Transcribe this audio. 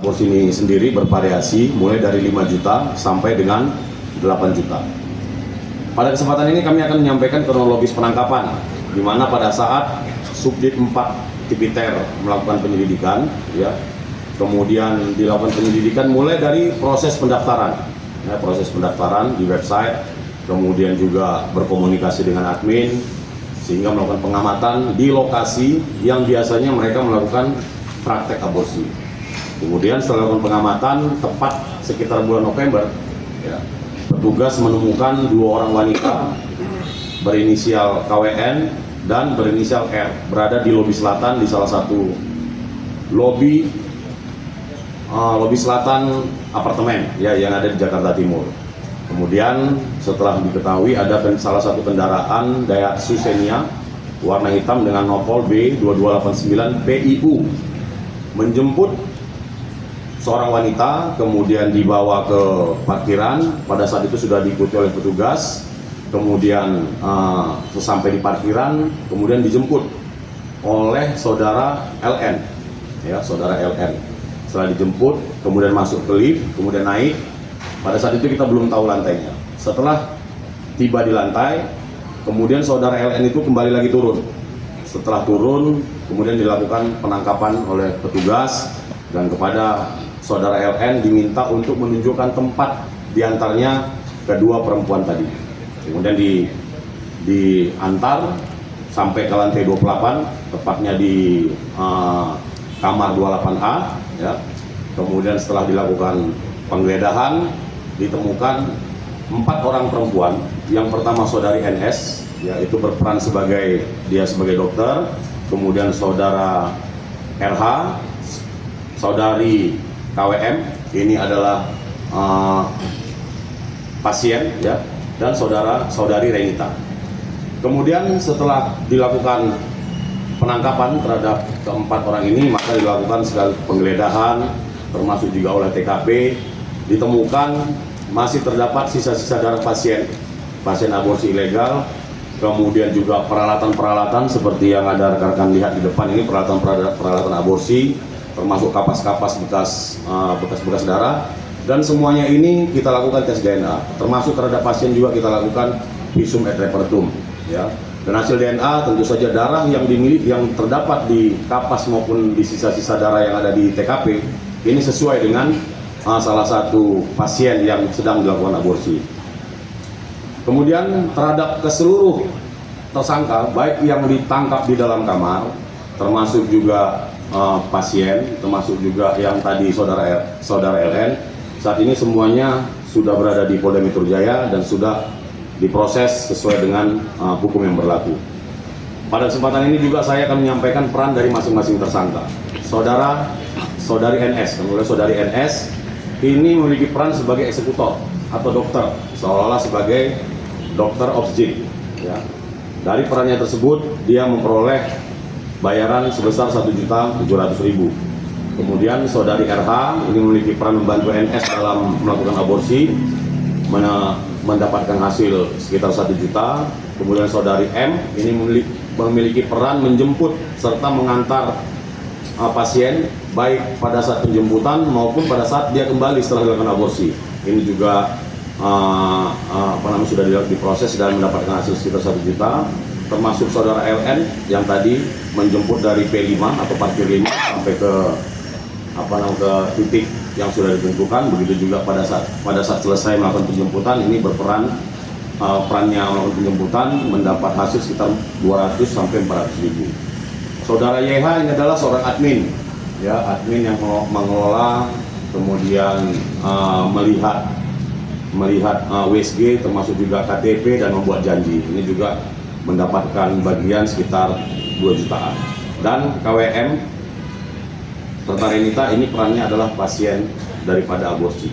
aborsi ini sendiri bervariasi mulai dari 5 juta sampai dengan 8 juta. Pada kesempatan ini kami akan menyampaikan kronologis penangkapan, di mana pada saat Subdit 4 Tipiter melakukan penyelidikan, ya, kemudian dilakukan penyelidikan mulai dari proses pendaftaran, ya, proses pendaftaran di website, kemudian juga berkomunikasi dengan admin, sehingga melakukan pengamatan di lokasi yang biasanya mereka melakukan praktek aborsi. Kemudian setelah melakukan pengamatan tepat sekitar bulan November, ya, petugas menemukan 2 orang wanita berinisial KWN dan berinisial R berada di lobi selatan, di salah satu lobi selatan apartemen, ya, yang ada di Jakarta Timur. Kemudian setelah diketahui ada salah satu kendaraan Daihatsu Xenia warna hitam dengan nopol B2289 PIU menjemput seorang wanita, kemudian dibawa ke parkiran. Pada saat itu sudah diikuti oleh petugas. Kemudian sesampai di parkiran, kemudian dijemput oleh saudara LN, ya, saudara LN. Setelah dijemput, kemudian masuk ke lift, kemudian naik. Pada saat itu kita belum tahu lantainya. Setelah tiba di lantai, kemudian saudara LN itu kembali lagi turun. Setelah turun, kemudian dilakukan penangkapan oleh petugas, dan kepada saudara LN diminta untuk menunjukkan tempat diantaranya kedua perempuan tadi. Kemudian diantar sampai ke lantai 28, tepatnya di kamar 28A, ya. Kemudian setelah dilakukan penggeledahan, ditemukan 4 orang perempuan. Yang pertama saudari NS, yaitu berperan sebagai dokter. Kemudian saudara RH, saudari KWM, ini adalah pasien, ya, dan saudari Renita. Kemudian setelah dilakukan penangkapan terhadap keempat orang ini, maka dilakukan segala penggeledahan, termasuk juga oleh TKP. Ditemukan masih terdapat sisa-sisa darah pasien aborsi ilegal, kemudian juga peralatan-peralatan seperti yang ada rekan-rekan lihat di depan ini, peralatan aborsi, termasuk kapas-kapas bekas darah, dan semuanya ini kita lakukan tes DNA, termasuk terhadap pasien juga kita lakukan visum et repertum, ya. Dan hasil DNA tentu saja darah yang terdapat di kapas maupun di sisa-sisa darah yang ada di TKP ini sesuai dengan salah satu pasien yang sedang dilakukan aborsi. Kemudian terhadap keseluruh tersangka, baik yang ditangkap di dalam kamar, termasuk juga pasien, termasuk juga yang tadi saudara LN, saat ini semuanya sudah berada di Polda Metro Jaya dan sudah diproses sesuai dengan hukum yang berlaku. Pada kesempatan ini juga saya akan menyampaikan peran dari masing-masing tersangka. Saudari NS, kemudian saudari NS ini memiliki peran sebagai eksekutor atau dokter, seolah-olah sebagai dokter obstetrik, ya. Dari perannya tersebut dia memperoleh bayaran sebesar 1.700.000. Kemudian saudari RH ini memiliki peran membantu NS dalam melakukan aborsi, mendapatkan hasil sekitar 1 juta. Kemudian saudari M ini memiliki peran menjemput serta mengantar pasien, baik pada saat penjemputan maupun pada saat dia kembali setelah dilakukan aborsi. Ini juga sudah diproses dan mendapatkan hasil sekitar 1 juta. Termasuk saudara LN yang tadi menjemput dari P5 atau parkir 5 sampai ke titik yang sudah ditentukan. Begitu juga pada saat selesai melakukan penjemputan, ini berperan perannya melakukan penjemputan mendapat hasil sekitar 200 sampai 400.000. Saudara YH ini adalah seorang admin, ya, admin yang mengelola, kemudian melihat WSG, termasuk juga KTP dan membuat janji. Ini juga mendapatkan bagian sekitar 2 jutaan. Dan KWM serta Renita ini perannya adalah pasien daripada aborsi.